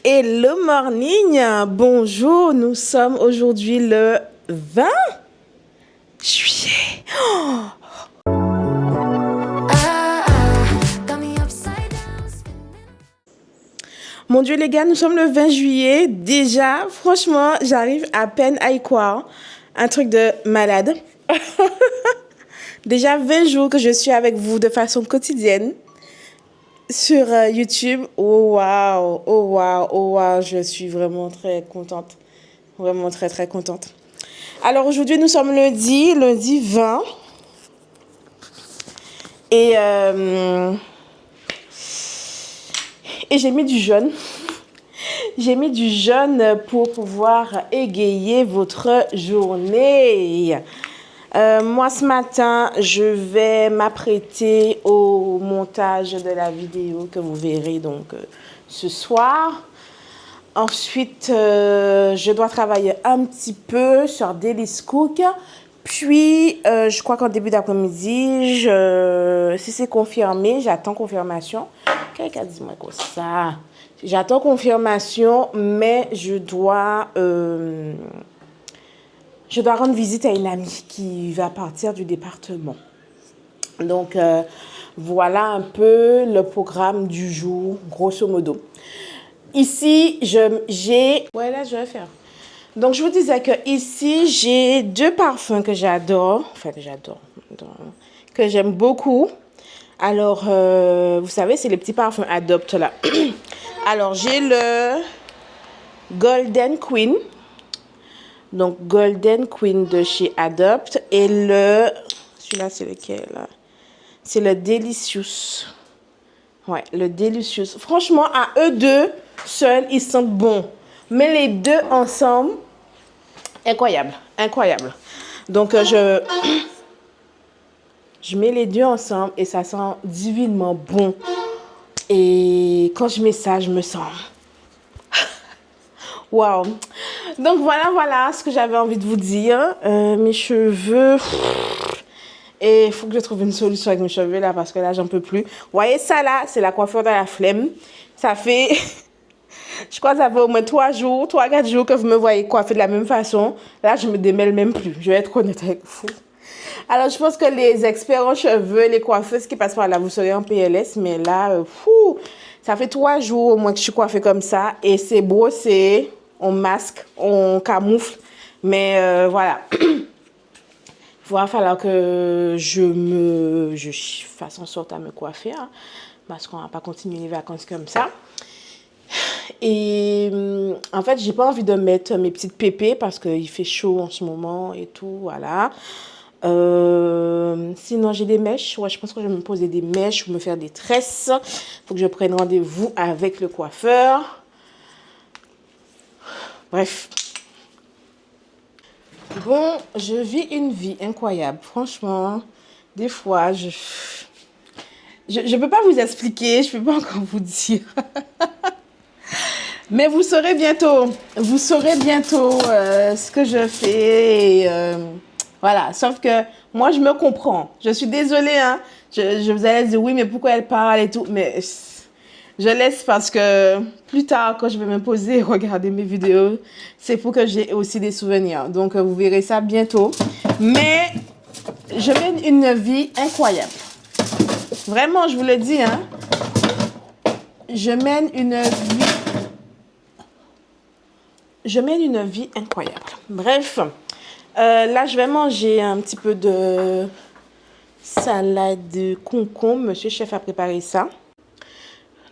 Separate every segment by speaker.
Speaker 1: Hello morning, bonjour, nous sommes aujourd'hui le 20 juillet. Mon Dieu les gars, nous sommes le 20 juillet. Déjà, franchement, j'arrive à peine à y croire. Un truc de malade. Déjà 20 jours que je suis avec vous de façon quotidienne sur YouTube. Oh waouh, oh waouh, oh waouh, je suis vraiment très contente. Vraiment très très contente. Alors aujourd'hui nous sommes lundi 20. Et j'ai mis du jaune. J'ai mis du jaune pour pouvoir égayer votre journée. Moi, ce matin, je vais m'apprêter au montage de la vidéo que vous verrez donc ce soir. Ensuite, je dois travailler un petit peu sur Delice Cook. Puis, je crois qu'en début d'après-midi, si c'est confirmé, j'attends confirmation. Quelqu'un a dit moi comme ça. J'attends confirmation, mais je dois rendre visite à une amie qui va partir du département. Donc, voilà un peu le programme du jour, grosso modo. Ici, ouais, là, je vais faire. Donc, je vous disais que ici, j'ai deux parfums que j'adore. Enfin, que j'aime beaucoup. Alors, vous savez, c'est les petits parfums Adopt, là. Alors, j'ai le Golden Queen. Donc, Golden Queen de chez Adopt. Et celui-là, c'est lequel, là? C'est le Delicious. Ouais, le Delicious. Franchement, à eux deux, seuls, ils sentent bon. Mais les deux ensemble, incroyable, incroyable. Donc, je mets les deux ensemble et ça sent divinement bon. Et quand je mets ça, je me sens... Waouh. Donc, voilà ce que j'avais envie de vous dire. Mes cheveux... Et il faut que je trouve une solution avec mes cheveux là parce que là, j'en peux plus. Vous voyez ça là, c'est la coiffure de la flemme. Ça fait... Je crois que ça fait au moins 3 jours, 4 jours que vous me voyez coiffer de la même façon. Là, je me démêle même plus. Je vais être honnête avec vous. Alors, je pense que les experts en cheveux, les coiffeuses qui passent par là, vous serez en PLS. Mais là, ça fait 3 jours au moins que je suis coiffée comme ça. Et c'est brossé, on masque, on camoufle. Mais voilà. Il va falloir que je fasse en sorte à me coiffer. Hein, parce qu'on ne va pas continuer les vacances comme ça. Et en fait, j'ai pas envie de mettre mes petites pépées parce qu'il fait chaud en ce moment et tout, voilà. Sinon, j'ai des mèches. Ouais, je pense que je vais me poser des mèches ou me faire des tresses. Faut que je prenne rendez-vous avec le coiffeur. Bref. Bon, je vis une vie incroyable. Franchement, des fois, je peux pas vous expliquer, je peux pas encore vous dire. Mais vous saurez bientôt ce que je fais. Et, voilà, sauf que moi, je me comprends. Je suis désolée, hein. Je vous allez dire, oui, mais pourquoi elle parle et tout. Mais je laisse parce que plus tard, quand je vais me poser et regarder mes vidéos, c'est pour que j'ai aussi des souvenirs. Donc, vous verrez ça bientôt. Mais je mène une vie incroyable. Vraiment, je vous le dis, hein. Je mène une vie incroyable. Bref, là, je vais manger un petit peu de salade de concombre. Monsieur Chef a préparé ça.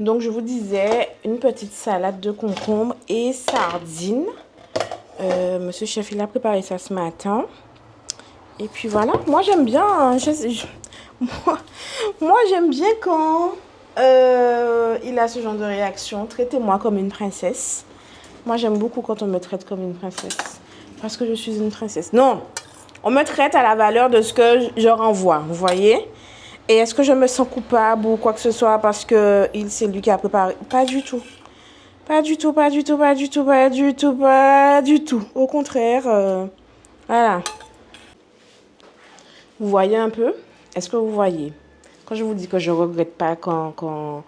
Speaker 1: Donc, je vous disais, une petite salade de concombre et sardines. Monsieur Chef, il a préparé ça ce matin. Et puis voilà, moi, j'aime bien. Hein, moi, j'aime bien quand il a ce genre de réaction. Traitez-moi comme une princesse. Moi, j'aime beaucoup quand on me traite comme une princesse. Parce que je suis une princesse. Non, on me traite à la valeur de ce que je renvoie, vous voyez. Et est-ce que je me sens coupable ou quoi que ce soit parce que c'est lui qui a préparé? Pas du tout. Pas du tout, pas du tout, pas du tout, pas du tout, pas du tout. Au contraire, voilà. Vous voyez un peu? Est-ce que vous voyez? Quand je vous dis que je regrette pas quand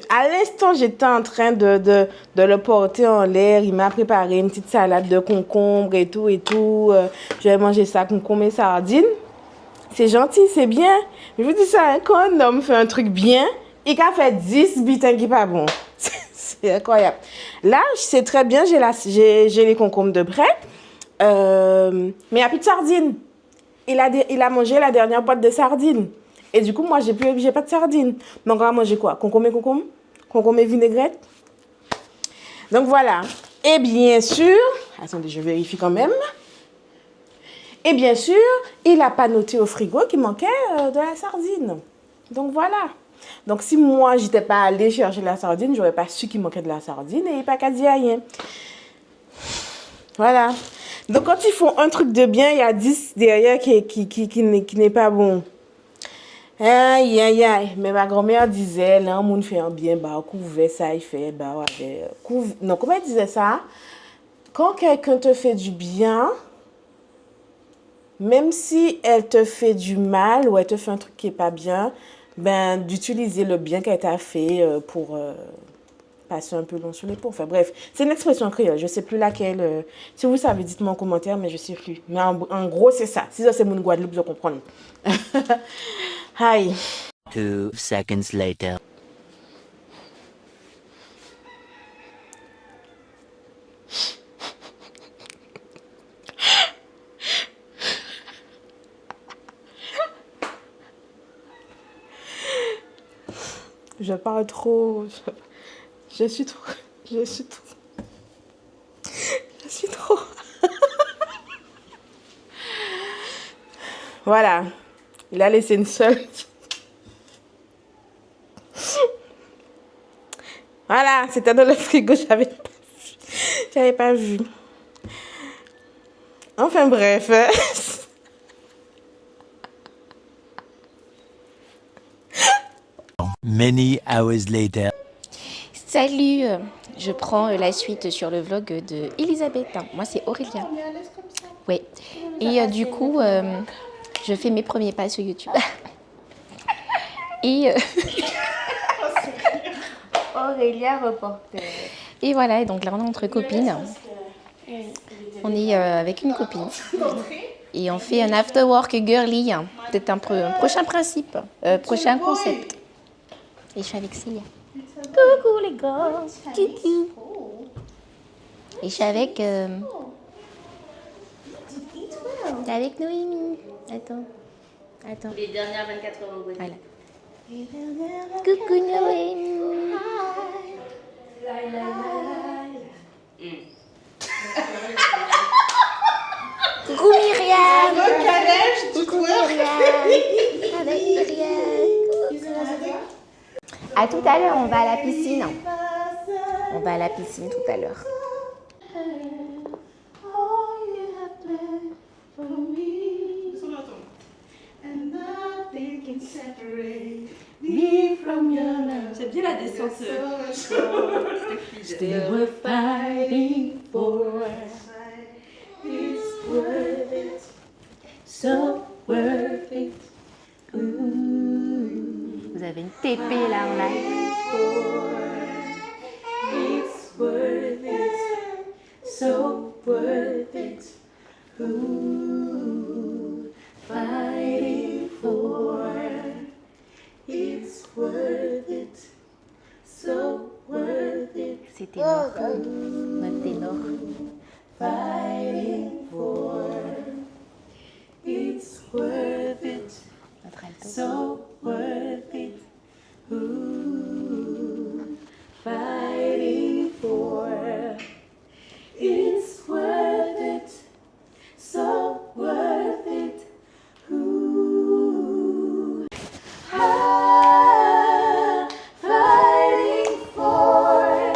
Speaker 1: À l'instant, j'étais en train de le porter en l'air. Il m'a préparé une petite salade de concombre et tout et tout. Je vais manger ça, concombre et sardines. C'est gentil, c'est bien. Je vous dis ça, hein, quand un homme fait un truc bien, il a fait 10 bitins qui pas bon. C'est incroyable. Là, c'est très bien, j'ai les concombres de près. Mais il n'y a plus de sardines. Il a mangé la dernière boîte de sardines. Et du coup, moi, j'ai pas de sardines. Donc, on va manger quoi? Concombre et concombre? Concombre et vinaigrette? Donc, voilà. Et bien sûr... Attendez, je vérifie quand même. Et bien sûr, il n'a pas noté au frigo qu'il manquait de la sardine. Donc, voilà. Donc, si moi, je n'étais pas allée chercher la sardine, je n'aurais pas su qu'il manquait de la sardine et il n'a pas qu'à dire rien. Voilà. Donc, quand ils font un truc de bien, il y a 10 derrière qui n'est pas bon. Aïe, aïe, aïe. Mais ma grand-mère disait, là, on fait un bien, bah, couvert ça, il fait, bah, ouais. Non, comment elle disait ça? Quand quelqu'un te fait du bien, même si elle te fait du mal ou elle te fait un truc qui n'est pas bien, ben, d'utiliser le bien qu'elle t'a fait pour passer un peu long sur les ponts. Enfin, bref, c'est une expression créole. Je ne sais plus laquelle. Si vous savez, dites-moi en commentaire, mais je ne sais plus. Mais en gros, c'est ça. Si ça, c'est mon Guadeloupe, je comprends. Aïe.
Speaker 2: 2 seconds later.
Speaker 1: Je parle trop. Je suis trop. Voilà. Il a laissé une seule. Voilà, c'était dans le frigo, j'avais pas vu. Enfin bref.
Speaker 2: Many hours later.
Speaker 3: Salut, je prends la suite sur le vlog de Elisabeth. Moi, c'est Aurélia. Oui. Et du coup, je fais mes premiers pas sur YouTube. Et Aurélia reporter. Et voilà, donc là, on est entre copines. On est avec une copine. Et on fait un after work girly. C'est un prochain principe, prochain concept. Et je suis avec Célia. Coucou les gars. Coucou. Et je suis avec Noémie. Attends.
Speaker 4: Les dernières 24 heures en Guadeloupe.
Speaker 3: Voilà. Coucou Noémie. Coucou Myriam. Coucou Myriam. Avec Myriam. À tout à l'heure, on va à la piscine. On va à la piscine tout à l'heure.
Speaker 4: J'aime bien la descente.
Speaker 3: They were fighting for it's worth it, so worth it. Vous avez une TP là en live. It's worth it, so worth it. Fighting for it's worth it, so worth it. C'est ténor, notre ténor. Fighting for it's worth it, notre alto. So worth it. Fighting for it's worth it, so worth it. Fighting for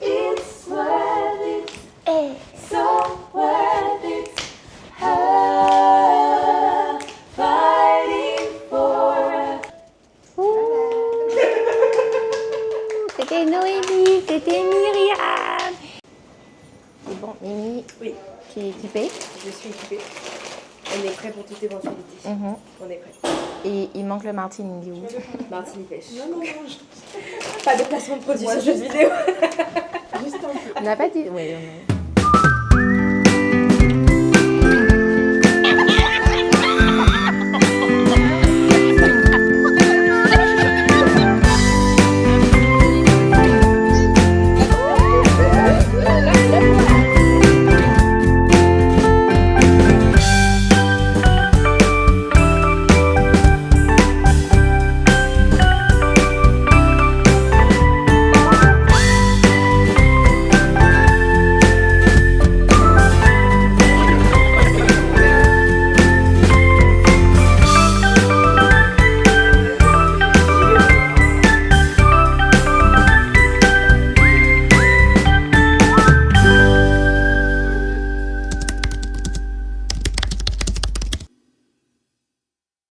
Speaker 3: it's worth it, so worth it. Fighting for. C'était Noémie, c'était Myriam. C'est bon, Mimi.
Speaker 4: Oui.
Speaker 3: Tu es équipée?
Speaker 4: Je suis équipée. On est prêt pour toute éventualité. On est prêt.
Speaker 3: Et il manque le martini, il est où?
Speaker 4: Martini pêche.
Speaker 1: Non.
Speaker 4: Pas de placement de produit sur cette vidéo.
Speaker 1: Juste un peu.
Speaker 3: On n'a pas dit... Oui, on a...